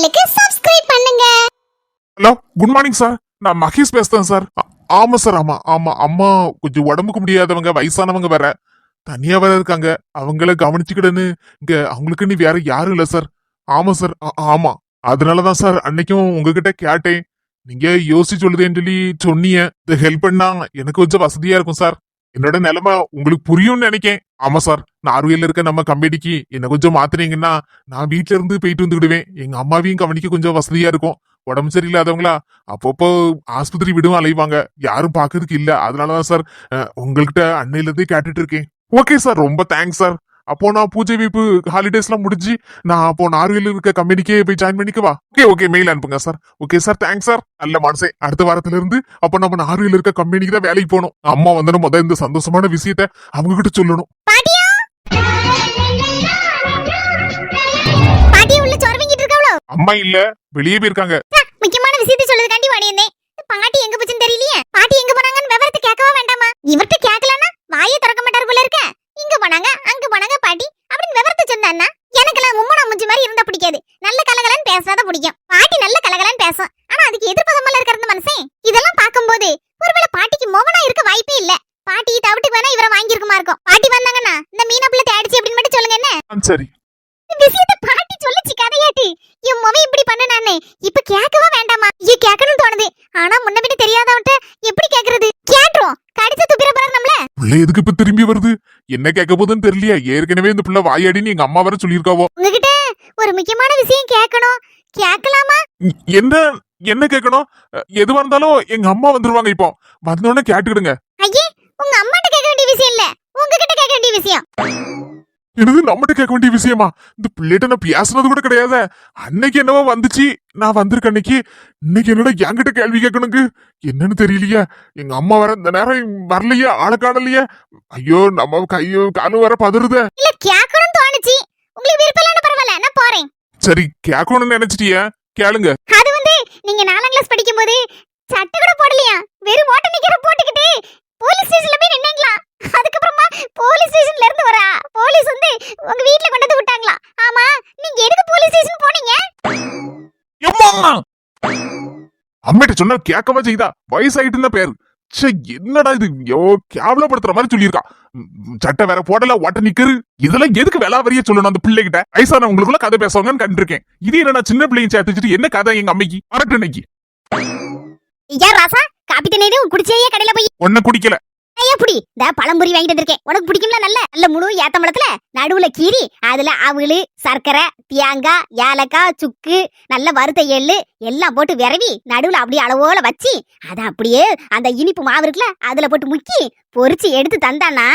சேனலுக்கு சப்ஸ்கிரைப் பண்ணுங்க. Hello, good morning sir. நான் மகேஷ் பேசுறேன் சார். ஆமா சார். ஆமா ஆமா அம்மா கொஞ்சம் உடம்புக்கு முடியாதவங்க, வயசானவங்க வேற தனியா வேற இருக்காங்க. அவங்கள கவனிச்சுக்கிடன்னு இங்க அவங்களுக்குன்னு வேற யாரும் இல்ல சார். ஆமா சார். ஆமா, அதனாலதான் சார் அன்னைக்கும் உங்ககிட்ட கேட்டேன். நீங்க யோசிச்சு சொல்லுதேன்னு சொல்லி சொன்னீங்க. இந்த ஹெல்ப் பண்ணா எனக்கு கொஞ்சம் வசதியா இருக்கும் சார். என்னோட நிலைமை உங்களுக்கு புரியும்னு நினைக்கேன். ஆமா சார், நார்வேல இருக்க நம்ம கம்பெனிக்கு என்ன கொஞ்சம் மாத்துனீங்கன்னா நான் வீட்டுல இருந்து போயிட்டு வந்துக்கிடுவேன். எங்க அம்மாவையும் கவனிக்க கொஞ்சம் வசதியா இருக்கும். உடம்பு சரியில்லாதவங்களா அப்பப்போ ஆஸ்பத்திரி விடுவோம் அலைவாங்க, யாரும் பாக்குறதுக்கு இல்ல. அதனாலதான் சார் உங்கள்கிட்ட அன்னையில இருந்தே கேட்டுட்டு இருக்கேன். ஓகே சார், ரொம்ப தேங்க்ஸ் சார். அப்போ நான் பூஜை வீப்பு ஹாலிடேஸ் எல்லாம் முடிஞ்சு நான் அப்போ நார்வேல இருக்க கம்பெனிக்கே போய் ஜாயின் பண்ணிக்கவா? ஓகே ஓகே, மெயில் அனுப்புங்க sir. Okay sir, thanks sir. நல்ல மனசே. அடுத்த வாரத்துல இருந்து அப்போ நம்ம நார்வேல இருக்க கம்பெனிக்கு தான் வேலைக்கு போகணும். அம்மா வந்து முதல் இந்த சந்தோஷமான விஷயத்த அவங்க கிட்ட சொல்லணும். பாட்டியா, பாட்டி உள்ள சொரவிங்கிட்டு இருக்காவளோ? அம்மா இல்ல, வெளியே போயிருக்காங்க. முக்கியமான விஷயத்தை சொல்றதுக்காண்டி வாடியேனே. பாட்டி எங்க போச்சுன்னு தெரியலையே. பாட்டி எங்க போனாங்கன்னு விவரத்தை கேட்கவா வேண்டாமா? இவர்ட்ட கேட்கலன்னா வாயை திறக்க மாட்டார் போல இருக்க. இங்க போனாங்க அங்க போனாங்க பாட்டி அப்படின்னு விவரத்தை சொன்னா எனக்கெல்லாம் மும்மனா முஞ்சி மாதிரி இருந்தா பிடிக்காது. நல்ல கலகலன்னு பேசாதான் பிடிக்கும். பாட்டி நல்ல கலகலன்னு பேசும், ஆனா அதுக்கு எதிர்ப்பதமெல்லாம் இருக்கிற இந்த மனுஷன் இதெல்லாம் பார்க்கும்போது ஒருவேளை பாட்டிக்கு மோகனா இருக்க வாய்ப்பே இல்ல. பாட்டி தவிட்டுக்கு வேணா இவரை வாங்கியிருக்குமா இருக்கும். பாட்டி வந்தாங்கன்னா இந்த மீனா பிள்ளை தேடிச்சு அப்படின்னு மட்டும் சொல்லுங்க. என்ன சரி, விஷயத்தை பாட்டி சொல்லிச்சு கதையாட்டி. என் மொவ இப்படி பண்ணனானே இப்ப கேட்கவா வேண்டாமா? ஐயோ கேட்கணும்னு தோணுது, ஆனா முன்ன பின்ன தெரியாதவன்ட்ட எப்படி கேக்குறது? கேட்டுரும், கடிச்சு துப்பிர போறாரு நம்மள. பிள்ளை எதுக்கு இப்ப திரும்பி வருது? என்ன கேட்க போதுன்னு தெரியலையா? ஏற்கனவே இந்த பிள்ளை வாயாடின்னு எங்க அம்மா வர சொல்லியிருக்காவோ. உங்ககிட்ட ஒரு முக்கியமான விஷயம் கேட்கணும். கேட்கலாமா? என்ன என்ன கேட்கணும்? எதுவா இருந்தாலும் எங்க அம்மா வந்துருவாங்க. இப்போ வந்தோடனே கேட்டுக்கிடுங்க. ஐயே, உங்க அம்மாட்ட கேட்க வேண்டிய விஷயம் இல்ல, உங்ககிட்ட கேட்க வேண்டிய விஷயம். என்னது, நம்மகிட்ட கேட்க வேண்டிய விஷயமா? இந்த பிள்ளைகிட்ட நான் பேசுனது கூட கிடையாது. அன்னைக்கு என்னவோ வந்துச்சு, நான் வந்திருக்க அன்னைக்கு. இன்னைக்கு என்னடா என்கிட்ட கேள்வி கேட்கணுங்க? என்னன்னு தெரியலையா? எங்க அம்மா வர இந்த நேரம் வரலையா? ஆளை காணலையா? ஐயோ, நம்ம கையும் காலும் வர பதறுத. இல்ல கேட்கணும்னு தோணுச்சு. உங்களுக்கு விருப்பம் இல்லன்னா பரவாயில்ல, நான் போறேன். சரி, கேட்கணும்னு நினைச்சிட்டியா? கேளுங்க. அது வந்து நீங்க 4ஆம் கிளாஸ் படிக்கும்போது சட்டை கூட போடலையா, வெறும் ஓட்ட நிக்கிற போட்டுக்கிட்டு போலீஸ் ஸ்டேஷன்ல போய் நின்னீங்களா? அதுக்கப்புறமா போலீஸ் ஸ்டேஷன்ல இருந்து வரா போலீஸ் வந்து உங்க வீட்ல கொண்டு வந்து விட்டாங்களா? ஆமா, நீங்க எதுக்கு போலீஸ் ஸ்டேஷன் போனீங்க? அம்மிட்ட சொன்னா கேட்கவா செய்தா? வயசாயிட்டு தான் பேரு. ச்சே, என்னடா இது? கேவலப்படுத்துற மாதிரி சொல்லியிருக்கா. சட்டை வேற போடல, ஓட்ட நிக்கரு. இதெல்லாம் எதுக்கு வேளாவரியா சொல்லணும் அந்த பிள்ளைகிட்ட? வயசானவங்களுக்குள்ள கதை பேசுவாங்கன்னு கண்டிருக்கேன். இது என்ன சின்ன பிள்ளைங்க சேர்த்துச்சிட்டு என்ன கதை எங்க அம்மைக்கு? வரட்டு இன்னைக்கு. ஐயா ராசா, காப்பி தண்ணீர் குடிச்சேயே கடையில போய். ஒன்ன குடிக்கல. ஐயா புடி, இந்த பழம்புரி வாங்கிட்டு வந்திருக்கேன். உனக்கு பிடிக்கும்ல? நல்ல நல்ல முழு ஏத்தம்பழத்துல நடுவுல கீரி அதுல அவளு, சர்க்கரை, தேங்காய், ஏலக்காய், சுக்கு, நல்ல வறுத்த எள்ளு எல்லாம் போட்டு விரவி நடுவுல அப்படியே அளவோல வச்சு அத அப்படியே அந்த இனிப்பு மாவு இருக்குல்ல அதுல போட்டு முக்கி பொரிச்சு எடுத்து தந்தானா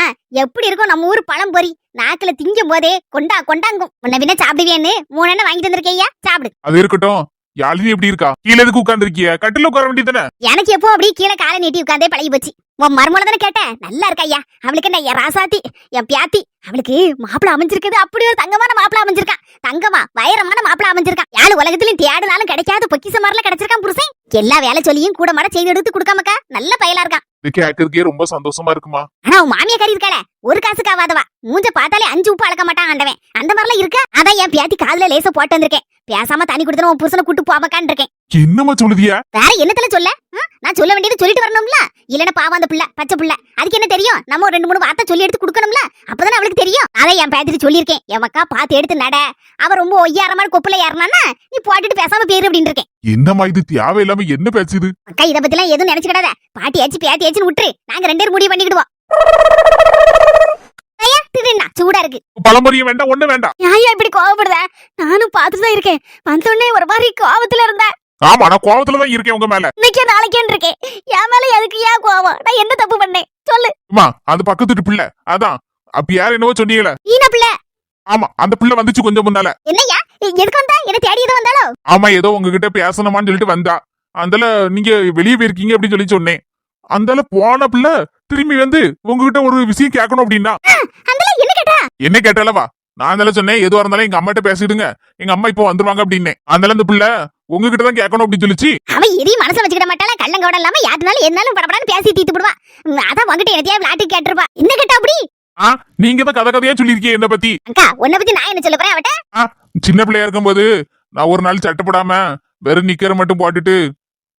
எப்படி இருக்கும் நம்ம ஊர் பழம்பொரி? நாக்குல திங்கும் போதே கொண்டா கொண்டாங்கும். முன்ன பின்ன சாப்பிடுவேன்னு 3 எண்ணெய் வாங்கிட்டு வந்திருக்கேன். ஐயா சாப்பிடு. அது இருக்கட்டும். யாழினி எப்படி இருக்கா? கீழே எதுக்கு உட்கார்ந்துருக்கிய? கட்டில உட்கார வேண்டியதானே? எனக்கு எப்போ அப்படியே கீழே காலை நீட்டி உட்காந்தே பழகி போச்சு. உன் மருமலை தானே கேட்டேன். நல்லா இருக்கா ஐயா? அவளுக்கு என்ன என் ராசாத்தி, என் பியாத்தி. அவளுக்கு மாப்பிள அமைஞ்சிருக்குது. அப்படி ஒரு தங்கமான மாப்பிள அமைஞ்சிருக்கான். தங்கமா வைரமான மாப்பிள அமைஞ்சிருக்கான். யாழ் உலகத்திலும் தேடினாலும் கிடைக்காத பொக்கிச மாதிரில கிடைச்சிருக்கான் புருஷன். எல்லா வேலை சொல்லியும் கூட மாட செய்து எடுத்து கொடுக்காமக்கா நல்ல பயலா இருக்கான். இது கேட்கறதுக்கே ரொம்ப சந்தோஷமா இருக்குமா? ஆனா உன் மாமியாக்காரி இருக்காள, ஒரு காசுக்கு ஆவாதவா. மூஞ்ச பார்த்தாலே 5 உப்பு அளக்க மாட்டான் ஆண்டவன். அந்த மாதிரிலாம் இருக்கா. அதான் என் பியாத்தி காதுல லேச போட்டு வந்திருக்கேன். பேசாம தண்ணி கொடுத்தன உன் புருஷனை கூட்டு போவாமக்கான்னு இருக்கேன். என்னமா சொல்லுதியா? வேற என்னத்துல சொல்ல? நான் சொல்ல வேண்டியது சொல்லிட்டு வரணும்ல. இல்லன்னா பாவம் அந்த பிள்ளை, பச்சை பிள்ளை, அதுக்கு என்ன தெரியும்? நம்ம ஒரு 2-3 வார்த்தை சொல்லி எடுத்து கொடுக்கணும்ல, அப்பதானே அவளுக்கு தெரியும். அதை என் பேத்திட்டு சொல்லியிருக்கேன். என் மக்கா பார்த்து எடுத்து நட. அவ ரொம்ப ஒய்யாரமான கொப்புல ஏறினான்னா நீ போட்டுட்டு பேசாம பேரு அப்படின்னு இருக்கேன். என்னமா இது தேவையில்லாம என்ன பேசுது? அக்கா இத பத்தி எல்லாம் எதுவும் நினைச்சுக்கிடாத. பாட்டி ஆச்சு பேத்தி ஆச்சுன்னு விட்டுரு. நாங்க 2 பேரும் முடிவு பண்ணிக்கிடுவோம். ஐயா திடீர்னா சூடா இருக்கு. பழம்பொரியும் வேண்டாம், ஒண்ணு வேண்டாம். ஐயா இப்படி கோவப்படுத? நானும் பார்த்துதான் இருக்கேன். வந்தோடனே ஒரு மாதிரி கோவத்துல இருந்தேன். ஆமா, நான் கோவத்துலதான் இருக்கேன் உங்க மேல. இன்னைக்கு நாளைக்கேன்னு இருக்கேன். என் மேல எதுக்கு ஏன் கோவம்? நான் என்ன தப்பு பண்ணேன் சொல்லு. அம்மா, அது பக்கத்து பிள்ளை. அதான் அப்ப யார் என்னவோ சொன்னீங்களே? ஈன பிள்ளை. ஆமா, அந்த பிள்ளை வந்துச்சு கொஞ்சம் முன்னால. என்னய்யா எதுக்கு வந்தா? என்ன தேடி எது வந்தாலோ? ஆமா, ஏதோ உங்ககிட்ட பேசணுமான்னு சொல்லிட்டு வந்தா. அந்தால நீங்க வெளியே போயிருக்கீங்க அப்படின்னு சொல்லி சொன்னேன். அந்தால போன பிள்ளை திரும்பி வந்து உங்ககிட்ட ஒரு விஷயம் கேட்கணும் அப்படின்னா. அந்தல என்ன கேட்டா? என்ன கேட்டாலவா? நான் அதனால சொன்னேன், எதுவா இருந்தாலும் எங்க அம்மாட்ட பேசிடுங்க, எங்க அம்மா இப்போ வந்துருவாங்க அப்படின்னு. அதனால அந்த பிள்ளை உங்ககிட்ட தான் கேட்கணும் அப்படின்னு சொல்லிச்சு. அவன் எதையும் மனசை வச்சுக்கிட மாட்டாளா. கள்ளங்கோட இல்லாம யாருனாலும் என்னாலும் படப்படான்னு பேசி தீத்து விடுவா. அதான் உங்ககிட்ட என்னத்தையா விளையாட்டு கேட்டிருப்பா. என்ன கேட்டா அப்படி? நீங்க தான் கதை கதையா சொல்லிருக்கீங்க என்ன பத்தி. அக்கா உன்னை பத்தி நான் என்ன சொல்ல போறேன் அவட்ட? சின்ன பிள்ளையா இருக்கும்போது நான் ஒரு நாள் சட்டை போடாம வெறும் நிக்கிற மட்டும் போட்டுட்டு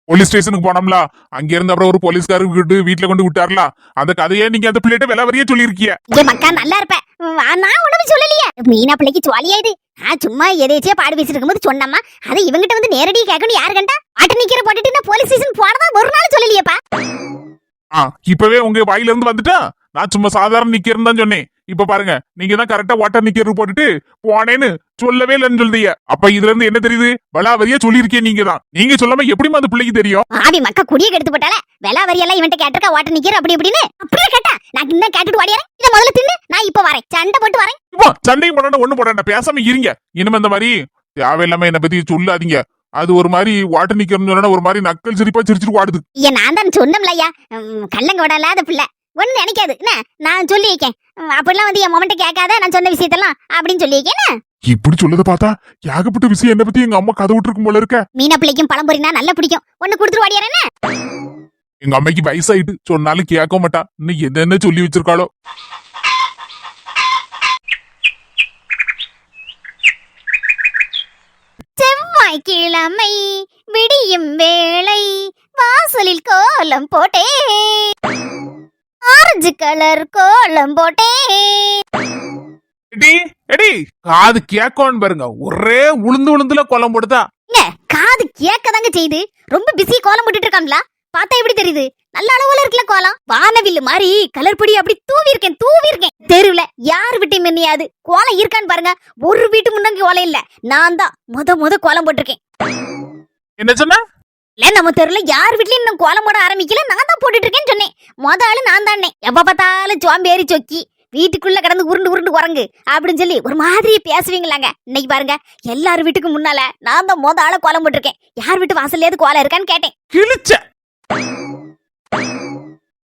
போலீஸ் ஸ்டேஷனுக்கு போனோம்ல, அங்க இருந்து அப்புறம் ஒரு போலீஸ்காரர் வீட்டுல கொண்டு விட்டார்ல, அந்த கதையே நீங்க அந்த பிள்ளைகிட்ட விலை சொல்லிருக்கிய. ஏ மக்கா நல்லா இருப்ப, நான் ஒண்ணுமே சொல்லலையே. மீனா பிள்ளைக்கு ஜாலியா இது. சும்மா எதேச்சியா பாடு பேசிட்டு இருக்கும்போது சொன்னம்மா, அதை இவங்கிட்ட வந்து நேரடியா கேட்கணும் யாரு கண்டா? ஆட்டு நிக்கிற போட்டுட்டு நான் போலீஸ் ஸ்டேஷன் போனதா ஒரு நாள் சொல்லலையேப்பா. இப்பவே உங்க வாயில இருந்து வந்துட்டா, நான் சும்மா சாதாரண நிக்கிறேன்னு தான் சொன்னேன். இப்ப பாருங்க, நீங்க தான் கரெக்டா வாட்டர் நிக்கிறது போட்டுட்டு போனேன்னு சொல்லவே இல்லைன்னு சொல்றீங்க. அப்ப இதுல இருந்து என்ன தெரியுது? வளாவரியா சொல்லியிருக்கேன் நீங்க தான். நீங்க சொல்லாம எப்படிமா அந்த பிள்ளைக்கு தெரியும்? ஆவி மக்கா குடிய கெடுத்து போட்டால வெளாவரியெல்லாம் இவன்ட்ட கேட்டிருக்கா வாட்டர் நிக்கிற அப்படி இப்படின்னு. அப்படியே கேட்டா நான் இன்னும் கேட்டுட்டு வாடியாரேன். இத முதல்ல தின்னு, நான் இப்ப வரேன். சண்டை போட்டு வரேன். இப்போ சண்டையும் போடாண்டா ஒண்ணு போடாண்டா, பேசாம இருங்க. இனிமே இந்த மாதிரி தேவையில்லாம என்ன பத்தி சொல்லாதீங்க. அது ஒரு மாதிரி வாட்டர் நிக்கிறன்னு சொன்னா ஒரு மாதிரி நக்கல் சிரிப்பா சிரிச்சிட்டு வாடுது. ஐயா நான் தான் சொன்னோம்ல ஐயா, கள்ளங்க விடலாத பிள்ளை ஒண்ணு நினைக்காது என்ன, நான் சொல்லி வைக்கேன். அப்படிலாம் வந்து என் மொமெண்ட்டை கேட்காத, நான் சொன்ன விஷயத்தெல்லாம் அப்படின்னு சொல்லி வைக்கேன். இப்படி சொல்லத பார்த்தா ஏகப்பட்ட விஷயம் என்ன பத்தி எங்க அம்மா கதை விட்டுருக்கும் போல இருக்க. மீனா பிள்ளைக்கும் பழம்பொரினா நல்லா பிடிக்கும். ஒண்ணு கொடுத்துட்டு வாடியாரேன்னு. எங்க அம்மைக்கு வயசாயிட்டு சொன்னாலும் கேட்க மாட்டா. இன்னும் என்னென்ன சொல்லி வச்சிருக்காளோ. செவ்வாய்க்கிழமை விடியும் வேளை வாசலில் கோலம் போட்டே, ஆரஞ்சு கலர் கோலம் போட்டே. காது கேட்கணும் பாருங்க, ஒரே உளுந்து உளுந்துல கோலம் போடுதா. காது கேட்கதாங்க செய்து. ரொம்ப பிஸி கோலம் போட்டுட்டு இருக்காங்களா பார்த்தா எப்படி தெரியுது? நல்ல அளவுல இருக்குல்ல கோலம். வானவில்லு மாதிரி கலர் பொடி அப்படி தூவி இருக்கேன். தெருவுல யார் வீட்டு மின்னியாது கோலம் இருக்கான்னு பாருங்க. ஒரு வீட்டு முன்னாடி கோலம் இல்ல. நான் தான் முத கோலம் போட்டிருக்கேன். என்ன சொன்ன? இல்ல நம்ம தெருல யார் வீட்லயும் இன்னும் கோலம் போட ஆரம்பிக்கல, நான் தான் போட்டுட்டு இருக்கேன்னு சொன்னேன். முத ஆளு நான் தானே. எப்ப பார்த்தாலும் சோம்பேறி சொக்கி வீட்டுக்குள்ள கடந்து உருண்டு குரங்கு அப்படின்னு சொல்லி ஒரு மாதிரி பேசுவீங்களாங்க. இன்னைக்கு பாருங்க, எல்லார் வீட்டுக்கு முன்னால நான் தான் முத ஆள கோலம் போட்டிருக்கேன். யார் வீட்டு வாசல்லையாவது கோலம் இருக்கான்னு கேட்டேன். கிழிச்ச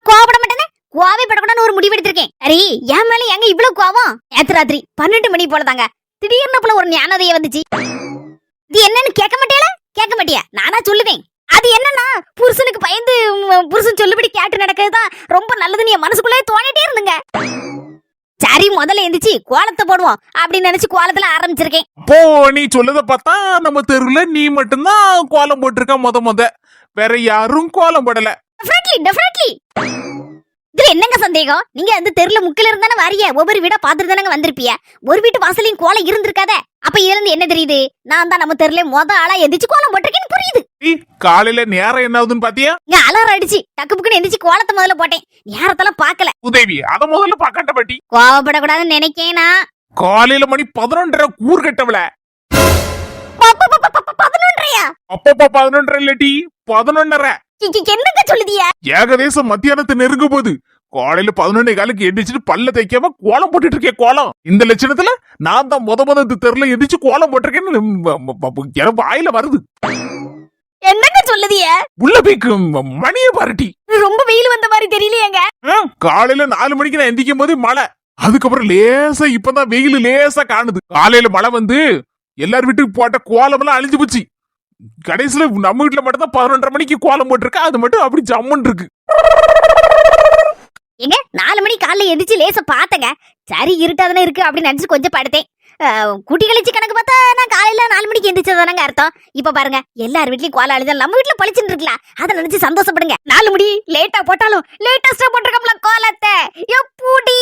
கோவப்பட மாட்டேனே, கோவைப்படக்கூடாதுன்னு ஒரு முடிவு எடுத்திருக்கேன். சரி, என் மேல எங்க இவ்வளவு கோவம்? நேத்து ராத்திரி 12 மணி போலதாங்க திடீர்னு ஒரு ஞானோதயம் வந்துச்சு. இது என்னன்னு கேட்க மாட்டியா? நானா சொல்லுவேன். அது என்னன்னா, புருஷனுக்கு பயந்து புருஷன் சொல்லுபடி கேட்டு நடக்கிறதுதான் ரொம்ப நல்லதுன்னு என் மனசுக்குள்ளே தோணிட்டே இருந்துங்க. சரி, முதல்ல எந்திரிச்சு கோலத்தை போடுவோம் அப்படின்னு நினைச்சு கோலத்துல ஆரம்பிச்சிருக்கேன். அப்போ நீ சொல்லத பார்த்தா நம்ம தெருவுல நீ மட்டும்தான் கோலம் போட்டிருக்க. முத வேற யாரும் கோலம் போடல. டெஃபினெட்லி. இதுல என்னங்க சந்தேகம்? நீங்க அந்த தெருல முக்கில இருந்தானே வாரிய, ஒவ்வொரு வீடா பாத்துட்டு தானங்க வந்திருப்பிய. ஒரு வீட்டு வாசலையும் கோலம் இருந்திருக்காத. அப்ப இதுல இருந்து என்ன தெரியுது? நான் தான் நம்ம தெருல முத ஆளா எந்திரிச்சு கோலம் போட்டிருக்கேன்னு புரியுது. காலையில நேரம் என்ன ஆகுதுன்னு பாத்தியா? அலாரம் அடிச்சு டக்கு புக்குன்னு எந்திரிச்சு கோலத்தை முதல்ல போட்டேன். நேரத்தெல்லாம் பாக்கல. உதவி அத முதல்ல பாக்கட்ட பாட்டி. கோவப்படக்கூடாதுன்னு நினைக்கேனா? காலையில மணி 11:30 கூர் கட்டவல. 11:30? அப்பப்பா 11:30 இல்லடி, 11:30. என்னங்க சொல்லுதியா? ஏகதேசம் மத்தியானத்தை நெருங்க போது. காலையில 11:15 எந்திரிச்சிட்டு பல்ல தைக்காம கோலம் போட்டுட்டு இருக்கேன். கோலம் இந்த லட்சணத்துல நான் தான் முத தெருல எந்திரிச்சு கோலம் போட்டிருக்கேன்னு வாயில வருது. என்னங்க சொல்லுதிய? உள்ள போய்க்கு மணிய பாரட்டி. ரொம்ப வெயில் வந்த மாதிரி தெரியலையேங்க. காலையில 4 மணிக்கு நான் எந்திக்கும் போது மழை. அதுக்கப்புறம் லேசா இப்பதான் வெயில் லேசா காணுது. காலையில மழை வந்து எல்லார் வீட்டுக்கு போட்ட கோலம் எல்லாம் அழிஞ்சு போச்சு. கடைசியில நம்ம வீட்டுல மட்டும் தான் 11:30 மணிக்கு கோலம் போட்டிருக்க. அது மட்டும் அப்படி ஜம்முன்னு இருக்கு. எங்க 4 மணி காலைல எந்திரிச்சு லேசா பார்த்தங்க. சரி, இருட்டாதானே இருக்கு அப்படின்னு நினைச்சு கொஞ்சம் படுத்தேன். குட்டி கழிச்சு கணக்கு பார்த்தா நான் காலையில 4 மணிக்கு எந்திரிச்சதானங்க அர்த்தம். இப்ப பாருங்க, எல்லார் வீட்லயும் கோலம் அழிஞ்சா நம்ம வீட்டுல பழிச்சுட்டு இருக்கலாம். அதை நினைச்சு சந்தோஷப்படுங்க. 4 மணி லேட்டா போட்டாலும் லேட்டஸ்டா போட்டிருக்கோம்ல கோலத்தை. எப்படி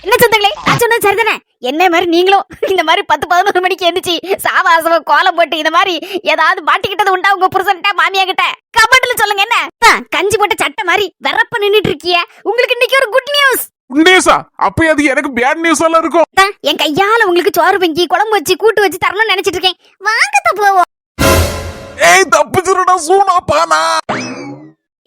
என்ன சொந்தங்களே, நான் சொன்னது சரிதானே? என்ன மாதிரி நீங்களும் இந்த மாதிரி 10-11 மணிக்கு எந்திரிச்சு சாவாசமா கோலம் போட்டு இந்த மாதிரி ஏதாவது மாட்டிக்கிட்டது உண்டா உங்க புருஷன்ட்ட மாமியா கிட்ட? கமெண்ட்ல சொல்லுங்க. என்ன கஞ்சி போட்ட சட்டை மாதிரி வெறப்ப நின்னுட்டு இருக்கிய? உங்களுக்கு இன்னைக்கு ஒரு குட் நியூஸ். நியூஸா? அப்ப அது எனக்கு பேட் நியூஸ் எல்லாம் இருக்கும். என் கையால உங்களுக்கு சோறு பொங்கி குழம்பு வச்சு கூட்டு வச்சு தரணும்னு நினைச்சிட்டு இருக்கேன். வாங்கத்த போவோம். ஏய் தப்பிச்சுடா சூனா பானா.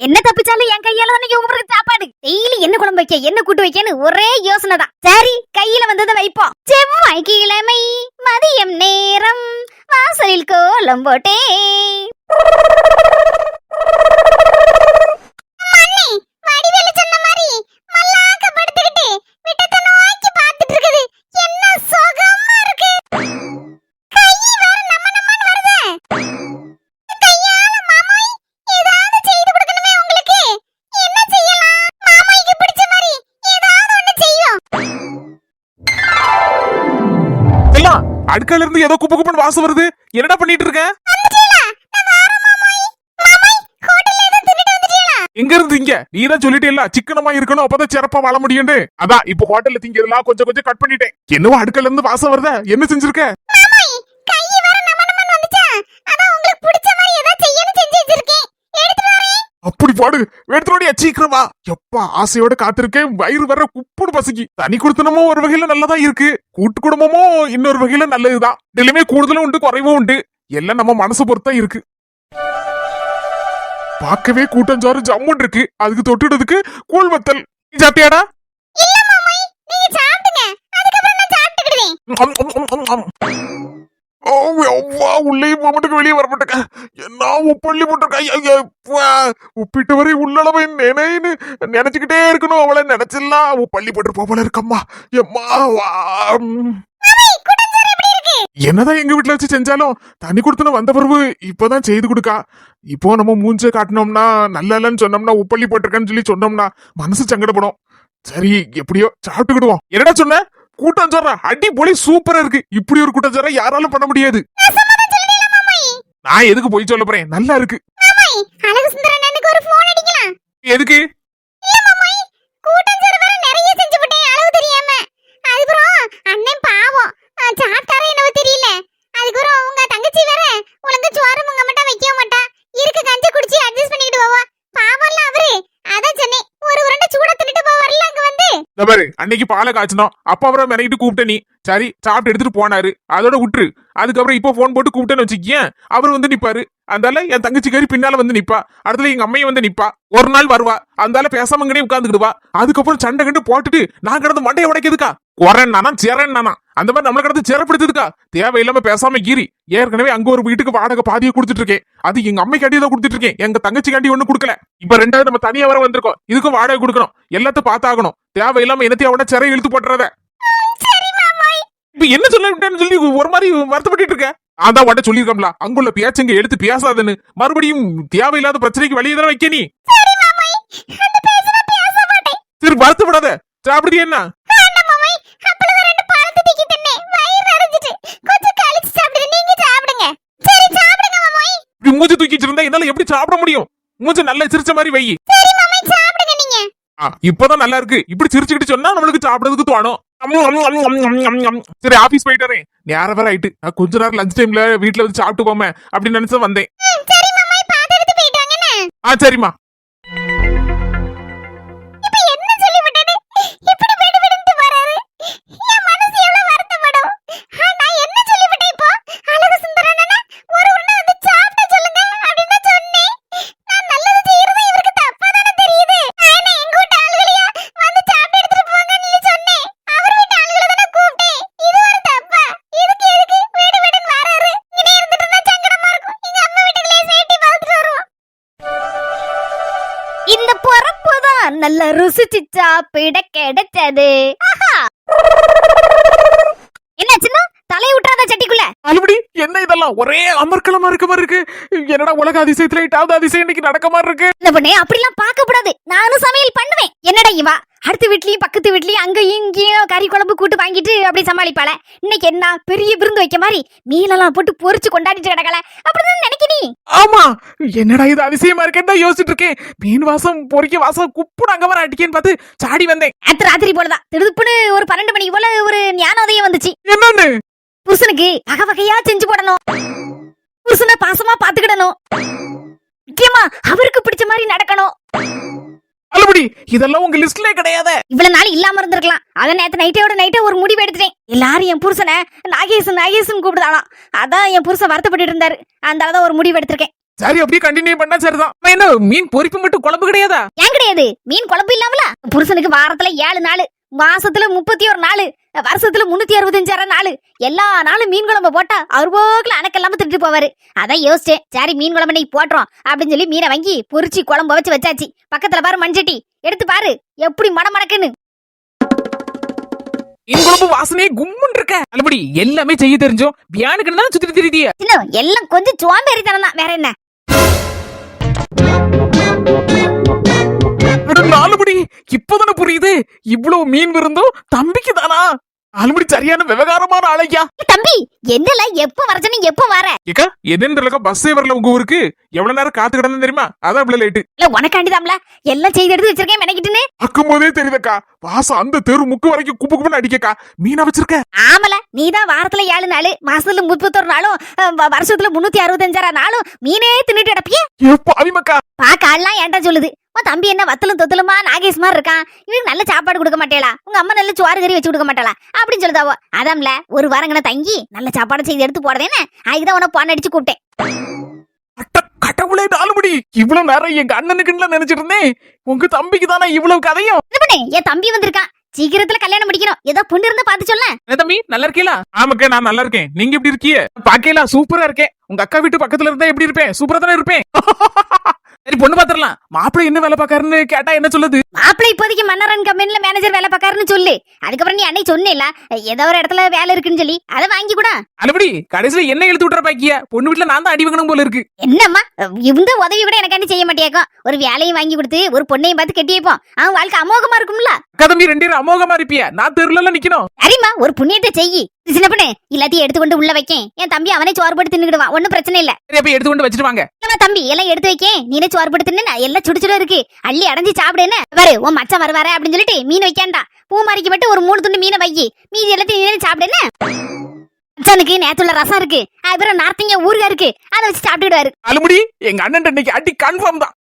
என்ன தப்பிச்சாலும் என் கையால தானே உங்களுக்கு சாப்பாடு. டெய்லி என்ன குழம்பு வைக்க, என்ன கூட்டு வைக்கன்னு ஒரே யோசனை தான். சரி, கையில வந்ததை வைப்போம். செவ்வாய்க்கிழமை மதியம் நேரம் வாசலில் கோலம் போட்டே. அடுக்கால இருந்து ஏதோ குப்பு குப்புன்னு வாசம் வருது. என்னடா பண்ணிட்டு இருக்க? எங்க இருந்து இங்க? நீதான் சொல்லிட்டே இல்ல சிக்கனமா இருக்கணும், அப்பதான் சிறப்பா வாழ முடியும்னு. அதான் இப்ப ஹோட்டல்ல திங்கிறதுலாம் கொஞ்சம் கொஞ்சம் கட் பண்ணிட்டேன். என்னவோ அடுக்கல இருந்து வாசம் வருத, என்ன செஞ்சிருக்க? அப்படி பாடு, எடுத்துடைய சீக்கிரமா. எப்பா ஆசையோட காத்திருக்கேன், வயிறு வர குப்புன்னு பசிக்கு. தனி குடுத்தனமும் ஒரு வகையில நல்லதா இருக்கு, கூட்டு குடும்பமும் இன்னொரு வகையில நல்லதுதான். இதுலயுமே கூடுதலும் உண்டு குறைவும் உண்டு, எல்லாம் நம்ம மனசு பொறுத்தா இருக்கு. பார்க்கவே கூட்டஞ்சாறு ஜம்முன் இருக்கு, அதுக்கு தொட்டுடுறதுக்கு கூழ் வத்தல். நீ சாப்பிட்டியாடா? உள்ளேயும் மாமட்டுக்கு வெளியே வர மாட்டேங்க. என்ன உப்பள்ளி போட்டிருக்கா, உப்பிட்டு வரை உள்ளளவை நினைன்னு நினைச்சுக்கிட்டே இருக்கணும். அவளை நினைச்சிடலாம் உப்பள்ளி போட்டு போல இருக்கம்மா. எம்மா என்னதான் எங்க வீட்டுல வச்சு செஞ்சாலும் தண்ணி கொடுத்துன வந்த பிறகு இப்பதான் செய்து கொடுக்கா. இப்போ நம்ம மூஞ்ச காட்டினோம்னா நல்லா இல்லன்னு சொன்னோம்னா உப்பள்ளி போட்டிருக்கேன்னு சொல்லி சொன்னோம்னா மனசு சங்கடப்படும். சரி எப்படியோ சாப்பிட்டுக்கிடுவோம். என்னடா சொன்ன? கூட்டஞ்சோற அடி பொலி சூப்பரா இருக்கு. இப்படி ஒரு கூட்டஞ்சோற யாராலும் பண்ண முடியாது. நான் எதுக்கு போய் சொல்ல போறேன், நல்லா இருக்கு. எதுக்கு? சாப்பிட்டாரே என்னவோ தெரியல. அதுக்கப்புறம் உங்க தங்கச்சி வேற உலக சோறு முங்க மட்டும் வைக்க மாட்டா, இருக்க கஞ்சி குடிச்சு அட்ஜஸ்ட் பண்ணிட்டு போவா. பாவம்ல அவரு. அதான் சொன்னேன், ஒரு உருண்டை சூட தின்னுட்டு போவார்ல அங்க வந்து. இந்த பாரு, அன்னைக்கு பாலை காய்ச்சணும், அப்ப அப்புறம் மெனக்கிட்டு கூப்பிட்ட நீ. சரி சாப்பிட்டு எடுத்துட்டு போனாரு, அதோட விட்டுரு. அதுக்கப்புறம் இப்போ போன் போட்டு கூப்பிட்டேன்னு வச்சுக்கேன், அவர் வந்து நிப்பாரு. அந்தால என் தங்கச்சிக்காரி பின்னால வந்து நிப்பா, அடுத்துல எங்க அம்மையை வந்து நிப்பா. ஒரு நாள் வருவா, அந்தால பேசாம இங்கனே உட்காந்துக்கிடுவா. அதுக்கப்புறம் சண்டை கண்டு போட்டுட்டு நான் கிடந்து மண்டையை உடைக்கிறதுக்கா? குறேன்னானா சேரேன்னானா அந்த மாதிரி நம்மள கிடந்து சேரப்படுத்துதுக்கா? தேவையில்லாம பேசாம கீறி. ஏற்கனவே அங்க ஒரு வீட்டுக்கு வாடகை பாதியை கொடுத்துட்டு இருக்கேன், அது எங்க அம்மைக்காண்டி தான் கொடுத்துட்டு இருக்கேன், எங்க தங்கச்சிக்காண்டி ஒண்ணு கொடுக்கல. இப்ப ரெண்டாவது நம்ம தனியா வர வந்திருக்கோம், இதுக்கும் வாடகை கொடுக்கணும், எல்லாத்தையும் பார்த்தாகணும். தேவையில்லாம என்னத்தையும் அவட சிறை இழுத்து போட்டுறத. இப்ப என்ன சொல்லிட்டேன்னு சொல்லி ஒரு மாதிரி வருத்தப்பட்டு இருக்க. அதான் உட சொல்லிருக்கோம்ல, அங்குள்ள பேச்சங்க எடுத்து பேசாதன்னு. மறுபடியும் தேவையில்லாத பிரச்சனைக்கு வழியை தானே வைக்க நீ. சரி வருத்தப்படாத, சாப்பிடுது என்ன? மூஞ்சு தூக்கிட்டு இருந்தா என்னால எப்படி சாப்பிட முடியும்? மூஞ்சு நல்லா சிரிச்ச மாதிரி வை. இப்பதான் நல்லா இருக்கு. இப்படி சிரிச்சுக்கிட்டு சொன்னா நம்மளுக்கு சாப்பிடறதுக்கு தோணும். சரி ஆபீஸ் போயிட்டு வரேன், நேரம் வேற ஆயிட்டு. நான் கொஞ்ச நேரம் லஞ்ச் டைம்ல வீட்டுல வந்து சாப்பிட்டு போமே அப்படின்னு நினைச்சு வந்தேன். சரிம்மா. நல்ல ருசிச்சு சாப்பிட கிடைச்சது. என்னாச்சுன்னா தலையை விட்டுறாத சட்டிக்குள்ள. மறுபடி என்ன இதெல்லாம் ஒரே அமர்க்கலமா இருக்க மாதிரி இருக்கு. என்னடா உலக அதிசயத்துல எட்டாவது அதிசயம் இன்னைக்கு நடக்க மாதிரி இருக்கு. இந்த பண்ணே அப்படிலாம் பார்க்க கூடாது, நானும் சமையல் பண்ணுவேன். என்னடா இவா அடுத்த வீட்லயும் பக்கத்து வீட்லயும் அங்கேயும் இங்கேயும் கறி குழம்பு கூட்டு வாங்கிட்டு அப்படி சமாளிப்பாள. இன்னைக்கு என்ன பெரிய விருந்து வைக்க மாதிரி மீனெல்லாம் போட்டு பொரிச்சு கொண்டாடிட்டு கிடக்கல அப்படிதான் நினைக்கிறீ? ஆமா, என்னடா இது அதிசயமா இருக்கேன்னு யோசிச்சுட்டு இருக்கேன். மீன் வாசம் பொரிக்க வாசம் குப்புன்னு அங்க வர அடிக்கேன்னு பார்த்து சாடி வந்தேன். ராத்திரி போலதான் திடுப்புன்னு ஒரு 12 மணிக்கு போல ஒரு ஞானோதயம் வந்துச்சு. என்னன்னு? புருஷனுக்கு வகை வகையா செஞ்சு போடணும், புருஷனை பாசமா பாத்துக்கிடணும், முக்கியமா அவருக்கு பிடிச்ச மாதிரி நடக்கணும். அல்லபடி இதெல்லாம் உங்க லிஸ்ட்ல கிடையாது. இவ்வளவு நாள் இல்லாம இருந்திருக்கலாம். அத நேத்து நைட்டே ஒரு முடிவு எடுத்துட்டேன். எல்லாரும் என் புருஷனை நாகேசன் கூப்பிடுதாலாம். அதான் என் புருஷன் வருத்தப்பட்டு இருந்தாரு, அதனாலதான் ஒரு முடிவு எடுத்திருக்கேன். சரி அப்படியே கண்டினியூ பண்ணா சரிதான். என்ன மீன் பொரிப்பு மட்டும் குழம்பு கிடையாதா? ஏன் கிடையாது, மீன் குழம்பு இல்லாமல புருஷனுக்கு வாரத்துல 7 நாள், மாசத்துல 31 நாள், வருஷத்துல 365 நாள், எல்லா நாளும் மீன் குழம்பு போட்டா அருவோக்குல அணக்கெல்லாம திட்டு போவாரு. அதான் யோசிச்சேன், சரி மீன் குழம்பு நீ போட்டுறோம் அப்படின்னு சொல்லி மீனை வாங்கி பொரிச்சு குழம்பு வச்சாச்சு. பக்கத்துல பாரு மண்சட்டி, எடுத்து பாரு எப்படி மடமடக்குன்னு. மீன் குழம்பு வாசனையே கும்முன்னு இருக்க. அல்லபடி எல்லாமே செய்ய தெரிஞ்சோம், பியானுக்கு தான் சுத்தி தெரியுதியா? எல்லாம் கொஞ்சம் சோம்பேறித்தனம் தான், வேற என்ன? நாலுபடி இப்பதானே புரியுது, இவ்வளவு மீன் விருந்தும் தம்பிக்கு தானா? ஆல்மடி சரியான விவகாரமான ஆளையா. தம்பி என்னல எப்ப வரச்சனு எப்ப வர? ஏக்கா என்னன்றலக்கா பஸ்ஸே வரல உங்க ஊருக்கு. எவ்வளவு நேரம் காத்து கிடந்தேன் தெரியுமா? அதான் இவ்வளவு லேட்டு. இல்ல உனக்காண்டிதாம்ல எல்லாம் செய்து எடுத்து வச்சிருக்கேன் மெனக்கிட்டுன்னு. அக்கும் போதே தெரியுதக்கா. வாசம் அந்த தெரு முக்கு வரைக்கும் குப்பு குப்புன்னு அடிக்கக்கா. மீனா வச்சிருக்க. ஆமல நீதான் வாரத்துல 7 நாள் மாசத்துல 31 நாளும் வருஷத்துல 365 நாளும் மீனே தின்னுட்டு கிடப்பிய. எப்ப அவிமக்கா பாக்கலாம் ஏன்டா சொல்லுது? உன் தம்பி என்ன வத்தலும் தொத்தலுமா நாகேஷ் மாதிரி இருக்கான். இவனுக்கு நல்ல சாப்பாடு கொடுக்க மாட்டேளா? உங்க அம்மா நல்ல சோறு கறி வச்சு கொடுக்க மாட்டாளா அப்படின்னு சொல்லுதாவோ. அதாம்ல ஒரு வாரங்கன தங்கி நல்ல சாப்பாடு செய்து எடுத்து போறதேன்னு அதுக்குதான் உன போன் அடிச்சு கூப்பிட்டேன். கடவுளே நாலுபடி இவ்வளவு நேரம் எங்க அண்ணனுக்குன்னு நினைச்சிட்டு இருந்தேன். உங்க தம்பிக்கு தானே இவ்வளவு கதையும். என் தம்பி வந்திருக்கான். சீக்கிரத்துல கல்யாணம் முடிக்கணும். ஏதோ பொண்ணு இருந்தா பாத்து சொல்ல. தம்பி நல்லா இருக்கீங்களா? ஆமாக்கா நான் நல்லா இருக்கேன். நீங்க எப்படி இருக்கீங்க? பாக்கலாம் சூப்பரா இருக்கேன். உங்க அக்கா வீட்டு பக்கத்துல இருந்தா எப்படி இருப்பேன்? சூப்பரா தானே இருப்பேன். சரி பொண்ணு பாத்துறலாம். மாப்பிள்ளை என்ன வேலை பாக்காருன்னு கேட்டா என்ன சொல்லுது? மாப்பிள்ளை இப்போதைக்கு மன்னரன் கம்பெனில மேனேஜர் வேலை பாக்காருன்னு சொல்லு. அதுக்கப்புறம் நீ அன்னைக்கு சொன்னேல ஏதோ ஒரு இடத்துல வேலை இருக்குன்னு சொல்லி அதை வாங்கி கூட. அதுபடி கடைசியில என்ன எழுத்து விட்டுற பாக்கிய? பொண்ணு வீட்டுல நான் தான் அடி வாங்கணும் போல இருக்கு. என்னம்மா இந்த உதவி கூட எனக்கு செய்ய மாட்டேக்கும். ஒரு வேலையும் வாங்கி கொடுத்து ஒரு பொண்ணையும் பார்த்து கட்டி வைப்போம். அவன் வாழ்க்கை அமோகமா இருக்கும்ல. அக்கா தம்பி 2 பேரும் அமோகமா இருப்பியா? நான் தெருல நிக்கணும். சரிம்மா ஒரு புண்ணியத்தை செய்யி. சின்ன பொண்ணு எல்லாத்தையும் எடுத்துக்கொண்டு உள்ள வைக்கேன். என் தம்பி அவனே சோறு போட்டு தின்னுடுவான். ஒன்னும் பிரச்சனை இல்ல. சரி அப்ப எடுத்து கொண்டு வச்சிட்டு வாங்க. தம்பி எல்லாம் எடுத்து வைக்கேன். நீனே சோறு போட்டு தின்னு எல்லாம் சுடுச்சுட இருக்கு. அள்ளி அடைஞ்சு சாப்பிடுன்னு பாரு. உன் மச்சான் வருவாரு அப்படின்னு சொல்லிட்டு மீன் வைக்காண்டா. பூமாரிக்கு மட்டும் ஒரு 3 துண்டு மீனை வைக்கி. மீதி எல்லாத்தையும் நீனே சாப்பிடுன்னு. மச்சானுக்கு நேத்துல ரசம் இருக்கு. அதுக்கப்புறம் நார்த்திங்க ஊருகா இருக்கு. அதை வச்சு சாப்பிட்டுடுவாரு. அலுமுடி எங்க அண்ணன் இன்னைக்கு அடி கன்ஃபார்ம் தான்.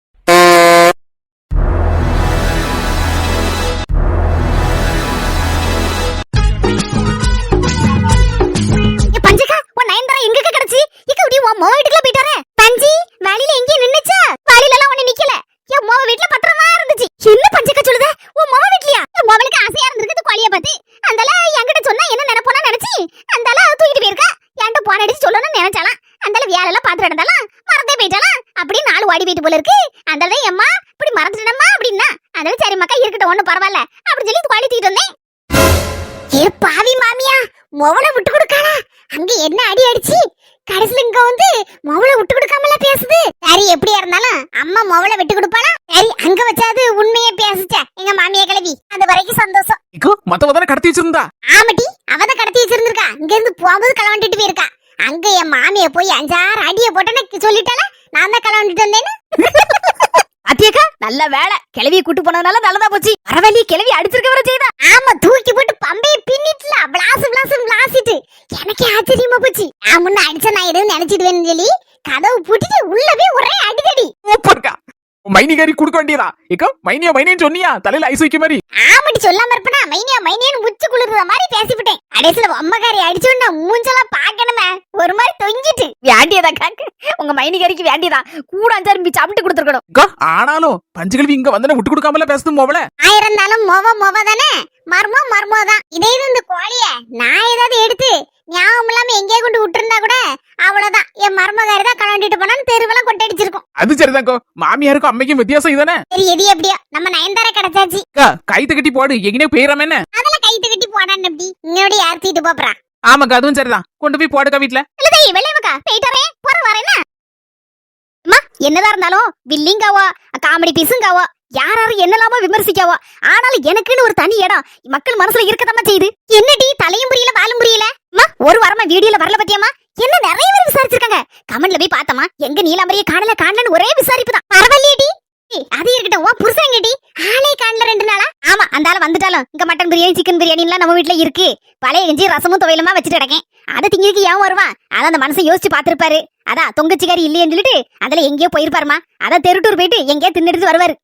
விட்டு கொடுக்கானா? அங்க என்ன அடி அடிச்சு கடைசில இங்க வந்து மொவளை விட்டு கொடுக்காமல பேசுது. சரி எப்படியா இருந்தாலும் அம்மா மொவளை விட்டு கொடுப்பானா? சரி அங்க வச்சாது உண்மையே பேசுச்சா எங்க மாமியா கிளவி. அது வரைக்கும் சந்தோஷம். மத்தவ தானே கடத்தி வச்சிருந்தா? ஆமாட்டி அவதான் கடத்தி வச்சிருந்திருக்கா. இங்க இருந்து போகும்போது களவண்டிட்டு போயிருக்கா. அங்க என் மாமிய போய் 5-6 அடிய போட்டேன்னு சொல்லிட்டால. நான் தான் களவண்டிட்டு வந்தேன்னு. அத்தியக்கா நல்ல வேலை. கிளவியை கூட்டு போனதுனால நல்லதா போச்சு. பரவாயில்லையே கிளவி அடிச்சிருக்க வர செய்தா. ஆமா தூக்கி போட்டு பம்பையை பின்னிட்டுல பிளாஸ் பிளாஸ் பிளாசிட்டு எனக்கு ஆச்சரியமா போச்சு. நான் முன்ன அடிச்ச நான் எதுவும் நினைச்சிடுவேன்னு சொல்லி கதவு பூட்டிட்டு உள்ள போய் ஒரே அடிதடி. சூப்பர்க்கா. மைனிகாரி குடுக்க வேண்டியதா? ஏக்கா மைனியா மைனின்னு சொன்னியா? தலையில ஐஸ் வைக்க மாதிரி. ஆமாடி சொல்லாம இருப்பனா மைனியா மைனியான்னு உச்சி குளிர்ற மாதிரி பேசிவிட்டேன். கடைசியில அம்மகாரி அடிச்சோன்னா மூஞ்செல்லாம் பாக்கணுமே ஒரு மாதிரி தொங்கிட்டு. வேண்டியதா காக்கு உங்க மைனிகாரிக்கு வேண்டியதா கூட 5 சாப்பிட்டு கொடுத்துருக்கணும். ஆனாலும் பஞ்சகல்வி இங்க வந்து விட்டு கொடுக்காமல பேசுது மோவல. ஆயிரந்தாலும் மொவ தானே மர்மோ தான். இதே இந்த கோழிய நான் ஏதாவது எடுத்து ஞாபகம் இல்லாம எங்கேயே கொண்டு விட்டுருந்தா கூட அவ்வளவுதான். என் மர்மகாரி தான் கலண்டிட்டு போனான்னு தெருவெல்லாம் கொட்டடிச்சிருக்கும். அது சரிதாக்கோ. மாமியாருக்கும் அம்மைக்கும் வித்தியாசம் இதுதானே. சரி எது எப்படியோ நம்ம நயன்தாரா கிடைச்சாச்சு. கைத்து கட்டி போடு. எங்கனே போயிராம என்ன? அதெல்லாம் கைத்து கட்டி போடான்னு எப்படி இன்னோட யார்த்திட்டு போறா? ஆமாக்கா அதுவும் சரிதான். கொண்டு போய் போடுக்கா வீட்டுல. இல்ல தே வெள்ளையக்கா போயிட்டறே போற வரேனா. அம்மா என்னதா இருந்தாலும் வில்லிங்காவோ காமெடி பீஸுங்காவோ யாராரு என்னலாமோ விமர்சிக்காவோ ஆனாலும் எனக்குன்னு ஒரு தனி இடம் மக்கள் மனசுல இருக்கதாமா செய்யுது. என்னடி தலையும் புரியல வாலும் புரியல. அம்மா ஒரு வாரமா வீடியோல வரல பத்தியம்மா. என்ன நிறைய பேர் விசாரிச்சிருக்காங்க. கமெண்ட்ல போய் பார்த்தமா எங்க நீலாம்பரியை காணலன்னு ஒரே விசாரிப்பு தான். பரவாயில்லையடி. அது இருக்கட்டும். உன் புருஷன் கேட்டி ஆளே காணல 2 நாளா? ஆமா அந்த ஆள வந்துட்டாலும் இங்க மட்டன் பிரியாணி சிக்கன் பிரியாணி எல்லாம் நம்ம வீட்டுல இருக்கு. பழைய கஞ்சி ரசமும் துவையலுமா வச்சுட்டு கிடக்கேன். அதை திங்கிறதுக்கு ஏன் வருவான்? அதான் அந்த மனசை யோசிச்சு பாத்துருப்பாரு. அதான் தொங்கச்சிக்காரி இல்லையேன்னு சொல்லிட்டு அதுல எங்கேயோ போயிருப்பாருமா. அதான் தெருட்டூர் போயிட்டு எங்கேயோ தின்னுட்டு வருவாரு.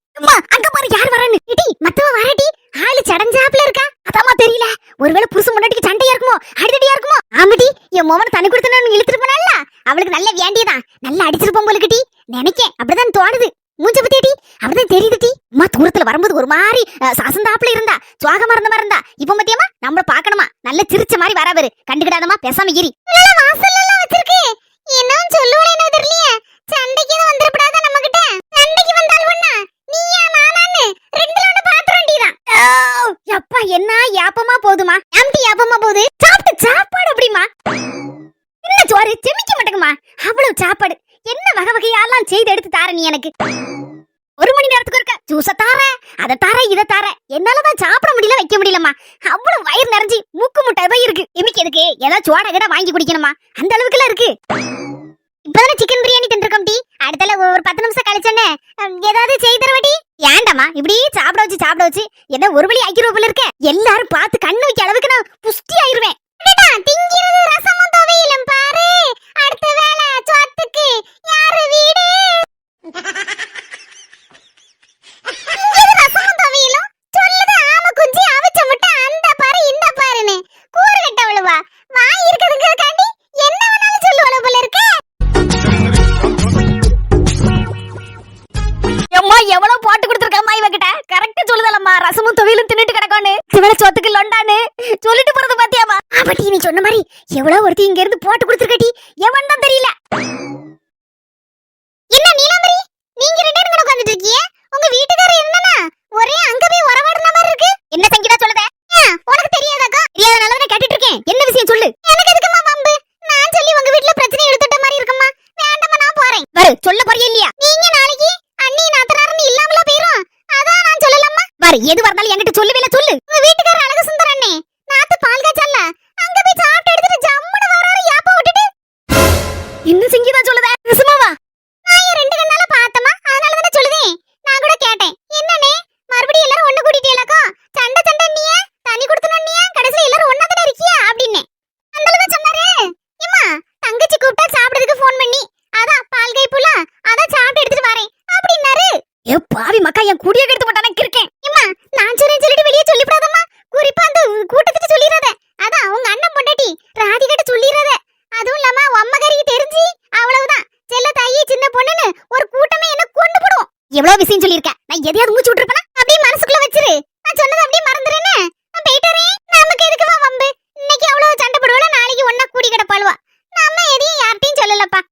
அங்க பாரு யார் வரான்னு. மத்தவ வரடி ஆளு சடஞ்சாப்ல இருக்கா. அதாமா தெரியல. ஒருவேளை புருஷன் முன்னாடிக்கு சண்டையா இருக்குமோ அடிதடியா இருக்குமோ. ஆமாடி என் மோவன் தனி கொடுத்தனு இழுத்துட்டு போனால அவளுக்கு நல்ல வேண்டியதான். நல்லா அடிச்சிருப்போம் போலுக்குடி நினைக்கேன். அப்படிதான் தோணுது. மூஞ்ச பத்தியடி அப்படிதான் தெரியுதுடி. அம்மா தூரத்துல வரும்போது ஒரு மாதிரி சாசந்தாப்புல இருந்தா சுவாகமா இருந்த மாதிரி இருந்தா. இப்ப மத்தியமா நம்மள பாக்கணுமா நல்ல சிரிச்ச மாதிரி வராவரு. கண்டுக்கிடாதமா பேசாம இரி. வாசல்ல எல்லாம் வச்சிருக்கு. என்னன்னு சொல்லுவானே என்ன தெரியலையே. சண்டைக்கு வந்துடப்படாத நம்ம கிட்ட. சண்டைக்கு வந்தால் ஒண்ணா நீயா நானான்னு ரெண்டுல ஒண்ணு பாத்துற வேண்டியதான். அப்பா என்ன யாப்பமா போகுதுமா? எம்டி யாப்பமா போகுது. சாப்பாடு அப்படிமா? என்ன சோறு செமிக்க மாட்டேங்குமா? அவ்வளவு சாப்பாடு என்ன வகை வகையாலாம் செய்து எடுத்து தார நீ எனக்கு. 1 மணி நேரத்துக்கு இருக்க ஜூஸ தார அத தார இத தார என்னாலதான் சாப்பிட முடியல வைக்க முடியலமா அவ்வளவு வயிறு நிறைஞ்சி மூக்கு முட்டை போய் இருக்கு இன்னைக்கு எதுக்கு ஏதாவது சோடா கிட்ட வாங்கி குடிக்கணுமா அந்த அளவுக்கு எல்லாம் இருக்கு இப்பதானே சிக்கன் பிரியாணி தின்றுக்கோம் டி அடுத்தல ஒரு 10 நிமிஷம் கழிச்சோன்னே ஏதாவது செய்து தரவடி ஏண்டாமா இப்படி சாப்பிட வச்சு என்ன ஒரு வழி ஆக்கிரோ போல இருக்க எல்லாரும் பார்த்து கண்ணு வைக்க அளவுக்கு நான் புஷ்டி ஆயிருவேன் திங்கிறது ரசமும் துவையிலும் பாரு அடுத்த வேளை சொத்துக்கு யாரு வீடு ரசமும் துவையிலும் சொல்லுது ஆமா குஞ்சி அவிச்ச முட்டை அந்த பாரு இந்த பாருன்னு கூறு கட்டவளுவா வாய் இருக்கிறதுக்காண்டி என்ன வேணாலும் சொல்லுவளவு போல இருக்கு அம்மா எவ்வளவு போட்டு கொடுத்திருக்கம்மா இவகிட்ட கரெக்டா சொல்லுதலம்மா ரசமும் துவையிலும் தின்னுட்டு கிடக்கானு இவள சொத்துக்கு லொண்டானு சொல்லிட்டு போறது பாத்தியாமா ஆமாட்டி நீ சொன்ன மாதிரி எவ்வளவு ஒருத்தி இங்க இருந்து போட்டு கொடுத்திருக்கட்டி எவன் தான் தெரியல என்ன நீலாம்பரி நீங்க 2 பேரும் உட்கார்ந்துட்டு இருக்கீங்க உங்க வீட்டுக்காரர் என்னன்னா ஒரே அங்க போய் உறவாடுன மாதிரி இருக்கு என்ன சங்கீதா சொல்லுத உனக்கு தெரியாதாக்கா தெரியாதனால நான் கேட்டுட்டு இருக்கேன் என்ன விஷயம் சொல்லு எனக்கு எதுக்குமா வம்பு நான் சொல்லி உங்க வீட்ல பிரச்சனை எடுத்துட்ட மாதிரி இருக்குமா வேண்டாமா நான் போறேன் வரு சொல்ல போறியா இல்லையா நீங்க நாளைக்கு அண்ணி நாத்தனார்னு இல்லாமல போயிரும் அதான் நான் சொல்லலம்மா வரு எது வரதாலும் என்கிட்ட சொல்லவேல சொல்லு உங்க வீட்டுக்காரர் அழகு சுந்தர் அண்ணே நாத்து பால் காய்ச்சல்ல அங்க போய் சாப்பிட்டு எடுத்துட்டு ஜம்முன வராரு யாப்ப விட்டுட்டு இன்னும் சிங்கிதா சொல்லுதே சும்மாவா நான் 2 கண்ணால பார்த்தமா அதனால தான சொல்லுதேன் நான் கூட கேட்டேன் என்னனே மறுபடியும் எல்லாரும் ஒண்ணு கூட்டிட்டீங்களாக்கா சண்டை நீயே தண்ணி குடுத்தனனியே கடைசில எல்லாரும் ஒண்ணா தான இருக்கியா அப்படினே அந்தளவு சொன்னாரு ஏம்மா தங்கச்சி கூப்பிட்டா சாப்பிடுறதுக்கு ஃபோன் பண்ணி அதான் பால் கைப்புல அதான் சாப்பிட்டு எடுத்துட்டு வரேன் அப்படினாரு ஏ பாவி மக்கா என் குடிய கெடுத்து போட்டானே இருக்கேன் ஏம்மா நான் சொல்லிட்டு வெளிய சொல்லிப்படாதம்மா குறிப்பா அந்த கூட்டத்துக்கு சொல்லிராத அதான் உங்க அண்ணன் பொண்டாட்டி ராதிகிட்ட சொல்லிராத அதுவும் இல்லாம அம்மகாரிக்கு தெரிஞ்சு அவ்வளவுதான் செல்ல தாயி சின்ன பொண்ணுன்னு ஒரு கூட்டமே என்ன கொண்டு போடுவோம் எவ்வளவு விஷயம் சொல்லிருக்க நான் எதையாவது மூச்சு விட்டுருப்பேனா அப்படியே மனசுக்குள்ள வச்சிரு நான் சொன்னது அப்படியே மறந்துறேன்னு நான் போயிட்டறேன் நமக்கு எதுக்குவா வம்பு இன்னைக்கு அவ்வளவு சண்டை போடுவல நாளைக்கு ஒண்ணா கூடி கிடப்பாளுவா நம்ம எதையும் யார்ட்டையும் சொல்லலப்பா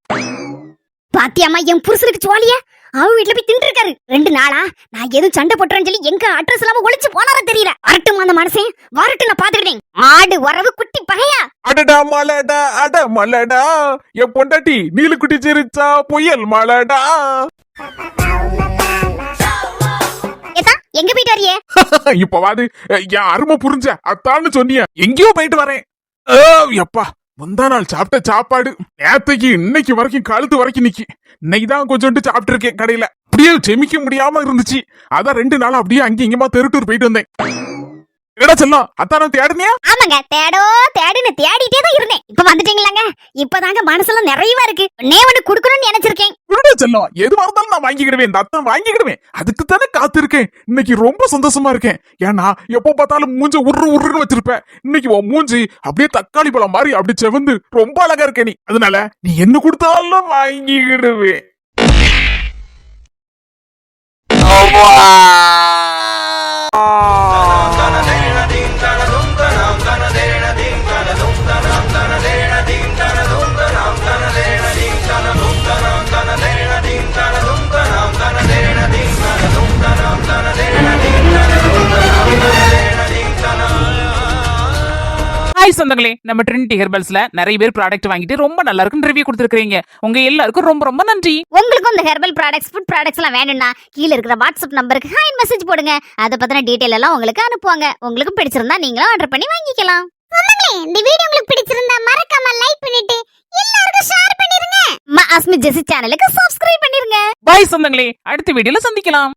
பாத்தியாமா என் புருஷனுக்கு சோழியா அவ வீட்டுல போய் தின்று இருக்காரு 2 நாளா நான் எதுவும் சண்டை போட்டுறேன்னு சொல்லி எங்க அட்ரஸ் இல்லாம ஒளிச்சு போனாரா தெரியல வரட்டும் அந்த மனசே வரட்டும் நான் பாத்துக்கிட்டேன் ஆடு வரவு குட்டி பகையா அடடா மலடா அட மலடா என் பொண்டாட்டி நீலுக்குட்டி சிரிச்சா புயல் மலடா ஏதா எங்க போயிட்டு வரியே இப்பவாது என் அருமை புரிஞ்ச அத்தான்னு சொன்னிய எங்கேயோ போயிட்டு வரேன் எப்பா முந்தா நாள் சாப்பிட்ட சாப்பாடு நேத்தைக்கு இன்னைக்கு வரைக்கும் கழுத்து வரைக்கும் நிக்கி இன்னைக்கு தான் கொஞ்சோண்டு சாப்பிட்டு இருக்கேன் கடையில அப்படியே செமிக்க முடியாம இருந்துச்சு அதான் 2 நாள் அப்படியே அங்க இங்கமா தெருட்டூர் போயிட்டு வந்தேன் என்னடா செல்லம் அத்தான தேடுனியா ஆமாங்க தேடுன்னு தேடிட்டே தான் இருந்தேன் இப்ப வந்துட்டீங்களாங்க இப்பதாங்க மனசுல நிறையவா இருக்கு நேவனு குடுக்கணும்னு நினைச்சிருக்கேன் என்னடா செல்லம் எதுவா இருந்தாலும் நான் வாங்கிக்கிடுவேன் இந்த அத்தான் வாங்கிக்கிடுவேன் அதுக்கு தானே காத்திருக்கேன் இன்னைக்கு ரொம்ப சந்தோஷமா இருக்கேன் ஏன்னா எப்போ பார்த்தாலும் மூஞ்ச உருன்னு வச்சிருப்பேன் இன்னைக்கு உன் மூஞ்சி அப்படியே தக்காளி பழம் மாதிரி அப்படி செவந்து ரொம்ப அழகா இருக்க நீ அதனால நீ என்ன கொடுத்தாலும் வாங்கிக்கிடுவேன் ஹாய் சொந்தங்களே, நம்ம ட்ரினிட்டி ஹெர்பல்ஸ்ல நிறைய பேர் ப்ராடக்ட் வாங்கிட்டு ரொம்ப நல்லா இருக்குன்னு ரிவ்யூ கொடுத்துருக்கீங்க. உங்க எல்லாருக்கும் ரொம்ப ரொம்ப நன்றி. உங்களுக்கும் இந்த ஹெர்பல் ப்ராடக்ட்ஸ் ஃபுட் ப்ராடக்ட்ஸ் எல்லாம் வேணும்னா கீழ இருக்கிற வாட்ஸ்அப் நம்பருக்கு ஹாய் மெசேஜ் போடுங்க. அத பத்தின டீடைல் எல்லாம் உங்களுக்கு அனுப்புவாங்க. உங்களுக்கு பிடிச்சிருந்தா நீங்களும் ஆர்டர் பண்ணி வாங்கிக்கலாம். சொந்தங்களே, இந்த வீடியோ உங்களுக்கு பிடிச்சிருந்தா மறக்காம லைக் பண்ணிட்டு எல்லாருக்கும் ஷேர் பண்ணிருங்க. அஸ்மி ஜெசி சேனலுக்கு சப்ஸ்கிரைப் பண்ணிருங்க. பாய் சொந்தங்களே, அடுத்த வீடியோல சந்திக்கலாம்.